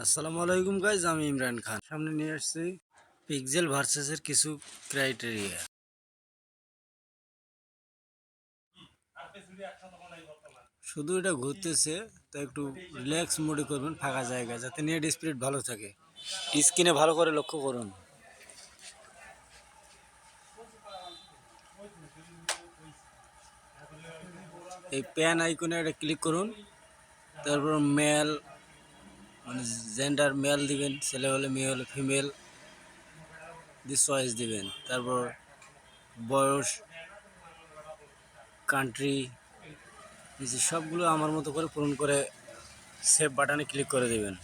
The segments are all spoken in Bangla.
আসসালামু আলাইকুম গাইজ, আমি ইমরান খান। সামনে নিয়ে আসছি পিক্সেল ভার্সেসের কিছু ক্রাইটেরিয়া। শুধু এটা ঘুরতেছে, তো একটু রিল্যাক্স মোডে করবেন ফাঁকা জায়গায়, যাতে নেট স্পিড ভালো থাকে। স্ক্রিনে ভালো করে লক্ষ্য করুন। এই প্যান আইকনে এটা ক্লিক করুন। তারপর মেল মানে জেন্ডার মেল দিবেন, ছেলে হলে মেয়ে হলে ফিমেল দিয়ে চয়েস দিবেন। তারপর বয়স, কান্ট্রি, নিচে সবগুলো আমার মতো করে পূরণ করে সেভ বাটনে ক্লিক করে দেবেন।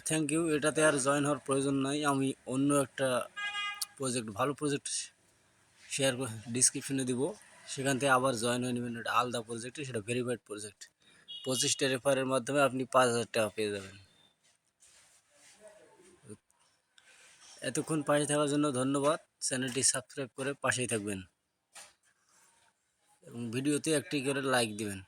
Thank you. এটাতে আর জয়েন হওয়ার প্রয়োজন নাই। আমি অন্য একটা প্রজেক্ট, ভালো প্রজেক্ট শেয়ার ডিসক্রিপশনে দিব, সেখান থেকে আবার জয়েন হয়ে নেবেন। এটা আলাদা প্রজেক্টে, সেটা ভেরিফাইড প্রজেক্ট। 25টা রেফারের মাধ্যমে আপনি 5,000 টাকা পেয়ে যাবেন। এতক্ষণ পাশে থাকার জন্য ধন্যবাদ। চ্যানেলটি সাবস্ক্রাইব করে পাশেই থাকবেন এবং ভিডিওতে একটি করে লাইক দিবেন।